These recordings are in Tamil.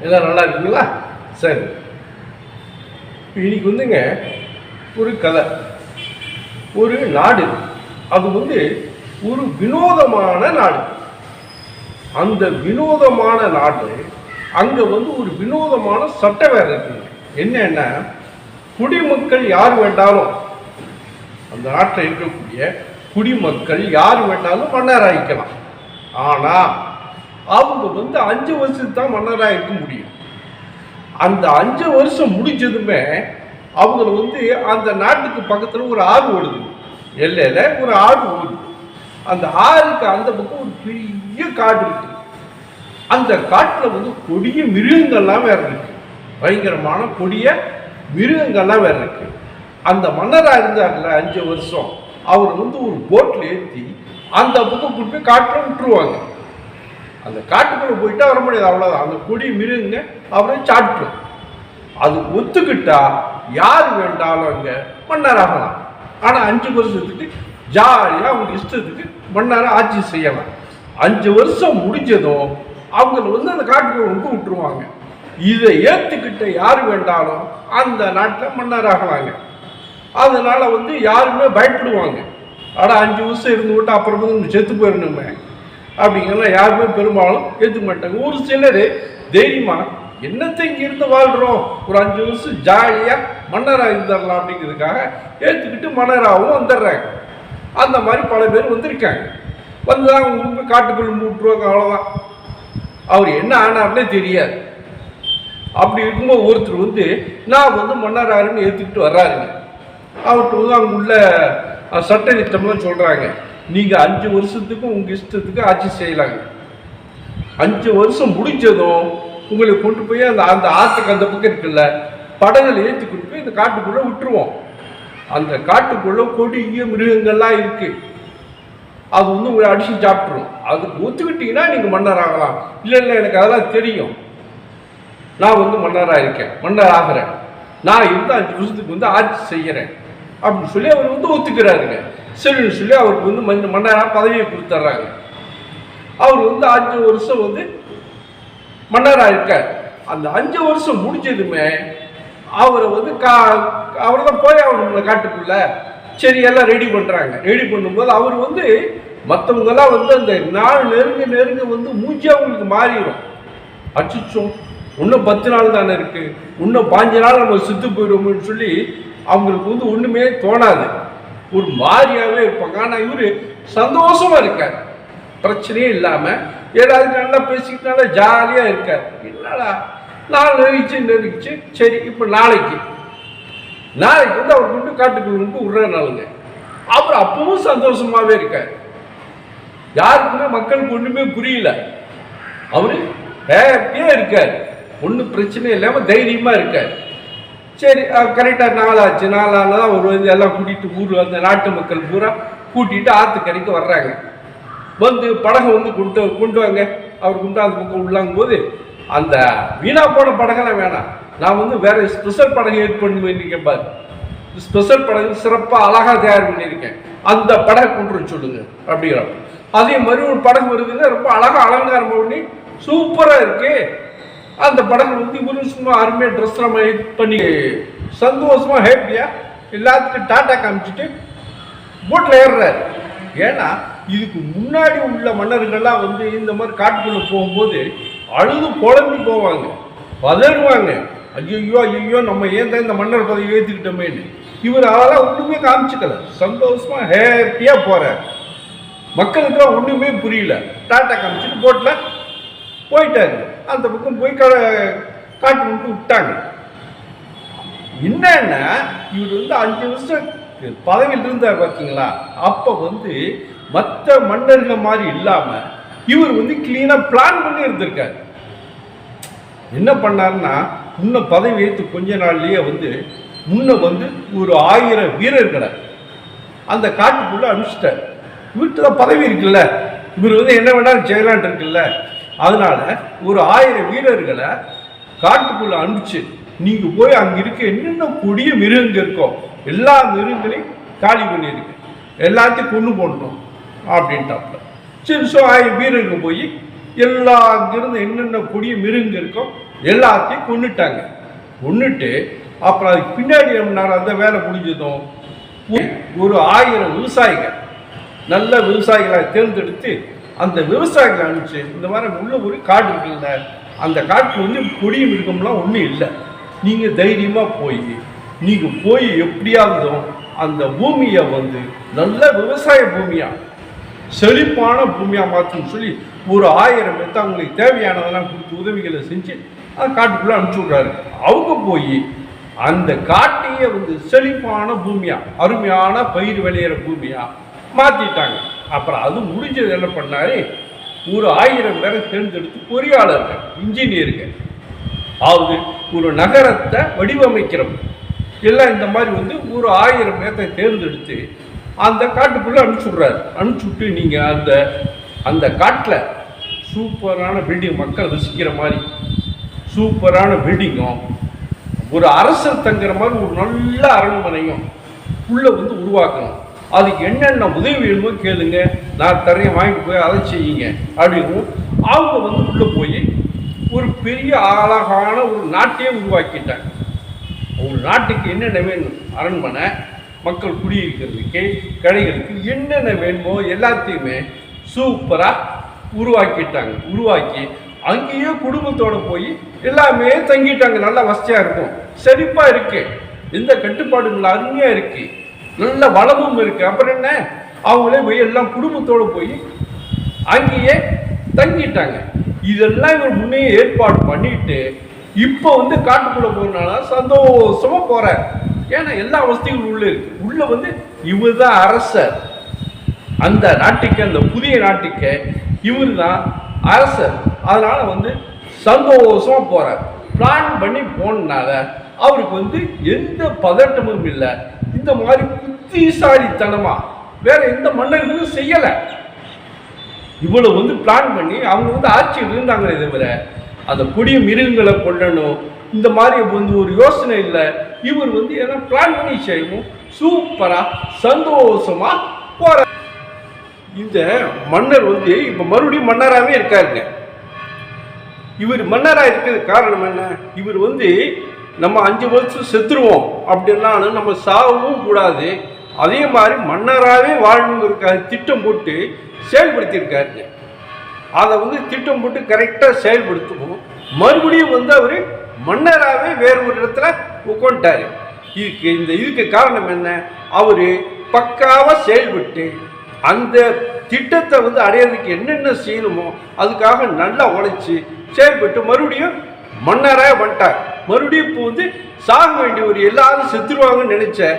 எல்லாம் நல்லா இருக்குங்களா? சரி, இன்னைக்கு வந்துங்க ஒரு கதை. ஒரு நாடு, அது வந்து ஒரு வினோதமான நாடு. அந்த வினோதமான நாடு அங்கே வந்து ஒரு வினோதமான சட்டம் வேறு இருக்குங்க. என்னன்னா, குடிமக்கள் யார் வேண்டாலும், அந்த நாட்டில் இருக்கக்கூடிய குடிமக்கள் யார் வேண்டாலும் மன்னராகிக்கலாம். ஆனால் அவங்க வந்து 5 வருஷத்துக்கு தான் மன்னராக இருக்க முடியும். அந்த 5 வருஷம் முடிஞ்சதுமே அவங்கள வந்து அந்த நாட்டுக்கு பக்கத்தில் ஒரு ஆறு ஓடுது, எல்லையில் ஒரு ஆறு ஓடுது. அந்த ஆறுக்கு அந்த பக்கம் ஒரு பெரிய காடு இருக்கு. அந்த காட்டில் வந்து கொடிய மிருகங்கள்லாம் வேற இருக்கு, பயங்கரமான கொடிய மிருகங்கள்லாம் வேற இருக்கு. அந்த மன்னராக இருந்தார்ல 5 வருஷம், அவர் வந்து ஒரு போட்டில் ஏற்றி அந்த பக்கம் கூட்டு போய் காட்டில் விட்டுருவாங்க. அந்த காட்டுக்குள்ள போயிட்டா வர முடியாது, அவ்வளோதான். அந்த கொடிய மிருகங்க அவரை சாப்பிட்ரும். அது ஒத்துக்கிட்டா யார் வேண்டாலும் அங்க மன்னராகலாம். ஆனா 5 வருஷத்துக்கு ஜாலியா அவங்க இஷ்டத்துக்கு மன்னரை ஆட்சி செய்யலாம். 5 வருஷம் முடிஞ்சதும் அவங்களை வந்து அந்த காட்டுக்குள்ள வந்து விட்டுருவாங்க. இதை ஏத்துக்கிட்ட யார் வேண்டாலும் அந்த நாட்டில் மன்னராகலாங்க. அதனால வந்து யாருமே பயப்படுவாங்க. ஆனா 5 வருஷம் இருந்து விட்டு அப்புறம் வந்து செத்து போயிடணுமே அப்படிங்கலாம் யாருமே பெரும்பாலும் ஏற்றுக்க மாட்டாங்க. ஒரு சிலர் தைரியமா என்னத்தை இங்க இருந்து வாழ்றோம், ஒரு 5 வருஷம் ஜாலியா மன்னராக இருந்துடலாம் அப்படிங்கிறதுக்காக ஏற்றுக்கிட்டு மன்னராகவும் வந்துடுறாங்க. அந்த மாதிரி பல பேர் வந்திருக்காங்க. வந்துதான் அவங்க காட்டுக்குள்ள விட்டுருவாங்க, அவ்வளோதான். அவர் என்ன ஆனார்னே தெரியாது. அப்படி இருக்கும்போது ஒருத்தர் வந்து நான் வந்து மன்னராருன்னு ஏற்றுக்கிட்டு வர்றாருங்க. அவர்கிட்ட வந்து அவங்க உள்ள சட்ட திட்டம்லாம் சொல்றாங்க, நீங்க 5 வருஷத்துக்கு உங்க இஷ்டத்துக்கு ஆட்சி செய்யலாங்க. 5 வருஷம் முடிஞ்சதும் உங்களை கொண்டு போய் அந்த ஆற்றுக்கு அந்த பக்கம் இருக்குல்ல, படகுல ஏற்றி கொண்டு போய் இந்த காட்டுக்குள்ள விட்டுருவோம். அந்த காட்டுக்குள்ள கொடிய மிருகங்கள்லாம் இருக்கு, அது வந்து உங்களை அடிச்சு சாப்பிட்டுரும். அதுக்கு ஒத்துக்கிட்டீங்கன்னா நீங்க மன்னராகலாம். இல்லை இல்லை, எனக்கு அதெல்லாம் தெரியும், நான் வந்து மன்னராக இருக்கேன், மன்னர் ஆகிறேன், நான் இருந்து 5 வருஷத்துக்கு வந்து ஆட்சி செய்யறேன் அப்படின்னு சொல்லி அவர் வந்து ஒத்துக்கிறாருங்க. சரின்னு சொல்லி அவருக்கு வந்து மன்னராக பதவியை கொடுத்துட்றாங்க. அவர் வந்து 5 வருஷம் வந்து மன்னராக இருக்கார். அந்த 5 வருஷம் முடிஞ்சதுமே அவரை வந்து அவரை தான் போய் அவனுங்களை காட்டுக்குள்ள சரி எல்லாம் ரெடி பண்ணுறாங்க. ரெடி பண்ணும்போது அவர் வந்து மற்றவங்கெல்லாம் வந்து அந்த நாள் நெருங்க வந்து மூஞ்சி அவங்களுக்கு மாறிடும். அச்சுச்சோம், இன்னும் 10 நாள் தானே இருக்கு, இன்னும் 5 நாள் நம்ம செத்து போயிடுவோம்னு சொல்லி அவங்களுக்கு வந்து ஒன்றுமே தோணாது, ஒரு மாதிரியாகவே இருப்பாங்க. ஆனால் இவர் சந்தோஷமா இருக்கார், பிரச்சனையே இல்லாமல் ஏதாவது நல்லா பேசிக்கிட்டால ஜாலியாக இருக்கார். என்னடா நாள் நெருங்கிச்சு, சரி இப்போ நாளைக்கு வந்து அவர் கொண்டு காட்டுக்குள்ள விடுற நாளுங்க. அவர் அப்பவும் சந்தோஷமாகவே இருக்கார். யாருக்குமே மக்களுக்கு ஒன்றுமே புரியல, அவரு ஹேப்பியாக இருக்கார், ஒன்றும் பிரச்சனை இல்லாமல் தைரியமாக இருக்கார். சரி கரெக்டாக நாளாச்சு, நாளானதான் அவர் வந்து எல்லாம் கூட்டிகிட்டு ஊர் அந்த நாட்டு மக்கள் பூரா கூட்டிகிட்டு ஆற்றுக்கரைக்கு வர்றாங்க. வந்து படகை வந்து கொண்டு வாங்க, அவர் கொண்டு அந்த பக்கம் உள்ளாங்கும் போது அந்த வீணா போன படகெல்லாம் வேணாம், நான் வந்து வேற ஸ்பெஷல் படகு ஏற்பாடு பண்ணியிருக்கேன் பாரு, ஸ்பெஷல் படகு சிறப்பாக அழகாக தயார் பண்ணியிருக்கேன், அந்த படகை கொண்டு வர சொல்லுங்க அப்படிங்கிறப்ப அதே மாதிரி ஒரு படகு வருதுங்க, ரொம்ப அழகாக அலங்காரம் பண்ணி சூப்பராக இருக்கு. அந்த படகு வந்து இவரும் சும்மா அருமையாக ட்ரெஸ் பண்ணி சந்தோஷமா ஹேப்பியா எல்லாத்துக்கும் டாட்டா காமிச்சிட்டு போட்டில் ஏறுறாரு. ஏன்னா இதுக்கு முன்னாடி உள்ள மன்னர்கள்லாம் வந்து இந்த மாதிரி காட்டுக்குள்ள போகும்போது அழுது புலம்பி போவாங்க, பதறுவாங்க, ஐயோ நம்ம ஏன் தான் இந்த மன்னர் பதவி ஏற்றுக்கிட்டோமேன்னு. இவர் அதெல்லாம் ஒன்றுமே காமிச்சுக்கல, சந்தோஷமா ஹேப்பியா போறார். மக்களுக்கெல்லாம் ஒன்றுமே புரியல, டாட்டா காமிச்சிட்டு போட்டில் போயிட்டாரு. அந்த பக்கம் போய் காட்டு விட்டு விட்டாங்க. என்னன்னா இவர் வந்து 5 வருஷம் பதவியில் இருந்தார் பார்த்தீங்களா, அப்போ வந்து மற்ற மன்னர்கள் மாதிரி இல்லாம இவர் வந்து கிளீனா பிளான் பண்ணி இருந்திருக்காரு. என்ன பண்ணாருன்னா, முன்ன பதவி ஏற்று கொஞ்ச நாள்லயே வந்து முன்ன வந்து ஒரு 1000 வீரர்களை அந்த காட்டுக்குள்ள அனுப்பிச்சிட்டார். இவர்கிட்ட பதவி இருக்குல்ல, இவர் வந்து என்ன வேணாலும் செய்யலான் இருக்குல்ல, அதனால ஒரு 1000 வீரர்களை காட்டுக்குள்ள அனுப்பிச்சு நீங்க போய் அங்க இருக்க என்னென்ன கொடிய மிருகங்க இருக்கோ எல்லா மிருகங்களையும் காலி பண்ணியிருக்கு, எல்லாத்தையும் கொண்டு போட்டோம் அப்படின்ட்டாப்ல. சரி, ஸோ 1000 வீரர்கள் போய் எல்லா அங்கிருந்து என்னென்ன கொடிய மிருகங்க இருக்கோ எல்லாத்தையும் கொன்னுட்டாங்க. கொன்னுட்டு அப்புறம் அதுக்கு பின்னாடி என்ன அந்த வேலை முடிஞ்சதும் ஒரு 1000 விவசாயிகள் நல்ல விவசாயிகளை தேர்ந்தெடுத்து அந்த விவசாயிகளை அனுப்பிச்சு இந்த மாதிரி உள்ள ஒரு காடு இருக்குல்ல, அந்த காட்டில் வந்து கொடியும் மிருகம்லாம் ஒன்றும் இல்லை, நீங்கள் தைரியமாக போய் எப்படியாவதும் அந்த பூமியை வந்து நல்ல விவசாய பூமியாக செழிப்பான பூமியாக மாற்றுன்னு சொல்லி ஒரு 1000 பேர்த்து அவங்களுக்கு தேவையானதெல்லாம் கொடுத்து உதவிகளை செஞ்சு அந்த காட்டுக்குள்ளே அனுப்பிச்சி விட்றாரு. அவங்க போய் அந்த காட்டையே வந்து செழிப்பான பூமியாக அருமையான பயிர் விளையிற பூமியாக மாற்றிட்டாங்க. அப்புறம் அது முடிஞ்சது என்ன பண்ணாரு, ஒரு 1000 பேரை தேர்ந்தெடுத்து பொறியாளர்கள், இன்ஜினியர்கள், அதாவது ஒரு நகரத்தை வடிவமைக்கிறவங்க எல்லாம் இந்த மாதிரி வந்து ஒரு 1000 பேர்த்தை தேர்ந்தெடுத்து அந்த காட்டுக்குள்ளே அனுப்பிச்சுட்றாரு. அனுப்பிச்சுட்டு நீங்கள் அந்த காட்டில் சூப்பரான பில்டிங், மக்கள் ரசிக்கிற மாதிரி சூப்பரான பில்டிங்கும், ஒரு அரசர் தங்குற மாதிரி ஒரு நல்ல அரண்மனையும் உள்ளே வந்து உருவாக்கணும். அதுக்கு என்னென்ன உதவி வேணுமோ கேளுங்க, நான் தரையும் வாங்கிட்டு போய் அதை செய்யுங்க அப்படின்னு அவங்க வந்து உள்ளே போய் ஒரு பெரிய அழகான ஒரு நாட்டையே உருவாக்கிட்டாங்க. ஒரு நாட்டுக்கு என்னென்ன வேணும், அரண்மனை, மக்கள் குடியிருக்கிறதுக்கு, கடைகளுக்கு என்னென்ன வேணுமோ எல்லாத்தையுமே சூப்பராக உருவாக்கிட்டாங்க. உருவாக்கி அங்கேயே குடும்பத்தோடு போய் எல்லாமே தங்கிட்டாங்க. நல்லா வசதியாக இருக்கும், செழிப்பாக இருக்கு, எந்த கட்டுப்பாடும் இல்லை, அருமையாக இருக்கு, நல்ல வளமும் இருக்கு. அப்புறம் என்ன, அவங்களே போய் எல்லாம் குடும்பத்தோடு போய் அங்கேயே தங்கிட்டாங்க. இதெல்லாம் இவர் முன்னே ஏற்பாடு பண்ணிட்டு இப்போ வந்து காட்டுக்குள்ளே போகிறனால சந்தோஷமா போறார். ஏன்னா எல்லா வசதிகளும் உள்ள இருக்கு. உள்ள வந்து இவர் தான் அரசர், அந்த நாட்டுக்கு, அந்த புதிய நாட்டுக்கு இவர் தான் அரசர். அதனால வந்து சந்தோஷமா போறார். பிளான் பண்ணி போனனால அவருக்கு வந்து எந்த பதட்டமும் இல்லை. இந்த மாதிரி புத்திசாலித்தனமா வேற எந்த மன்னர்களும் செய்யலை. இவ்வளவு வந்து பிளான் பண்ணி அவங்க வந்து ஆட்சியில் இருந்தாங்களே தவிர அந்த கொடிய மிருகங்களை கொல்லணும் இந்த மாதிரி வந்து ஒரு யோசனை இல்லை. இவர் வந்து எல்லாம் பிளான் பண்ணி செய்யவும் சூப்பரா சந்தோஷமா போற. இந்த மன்னர் வந்து இப்ப மறுபடியும் மன்னராகவே இருக்காருங்க. இவர் மன்னராக இருக்கிறது காரணம் என்ன, இவர் வந்து நம்ம 5 வருஷம் செத்துருவோம் அப்படின்னாலும் நம்ம சாகவும் கூடாது, அதே மாதிரி மன்னராகவே வாழணுங்கிறதுக்காக திட்டம் போட்டு செயல்படுத்தியிருக்காருங்க. அதை வந்து திட்டம் போட்டு கரெக்டாக செயல்படுத்துவோம். மறுபடியும் வந்து அவர் மன்னராகவே வேறு ஒரு இடத்துல உட்காந்துட்டாரு. இதுக்கு காரணம் என்ன, அவர் பக்காவாக செயல்பட்டு அந்த திட்டத்தை வந்து அடையிறதுக்கு என்னென்ன செய்யணுமோ அதுக்காக நல்லா உழைச்சி செயல்பட்டு மறுபடியும் மன்னராக வந்துட்டார். மறுபடியும் இப்போ வந்து சாக வேண்டிய ஒரு எல்லாரும் செத்துருவாங்கன்னு நினைச்ச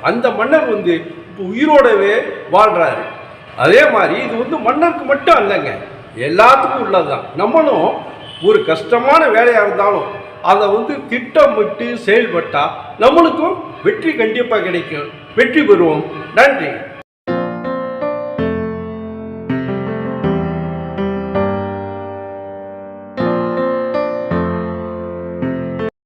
அந்த மன்னர் வந்து இப்போ உயிரோடவே வாழ்றாரு. அதே மாதிரி இது வந்து மன்னருக்கு மட்டும் இல்லைங்க, எல்லாத்துக்கும் உள்ளதுதான். நம்மளும் ஒரு கஷ்டமான வேலையாக இருந்தாலும் அதை வந்து திட்டமிட்டு செயல்பட்டால் நம்மளுக்கும் வெற்றி கண்டிப்பாக கிடைக்கும். வெற்றி பெறுவோம். நன்றி.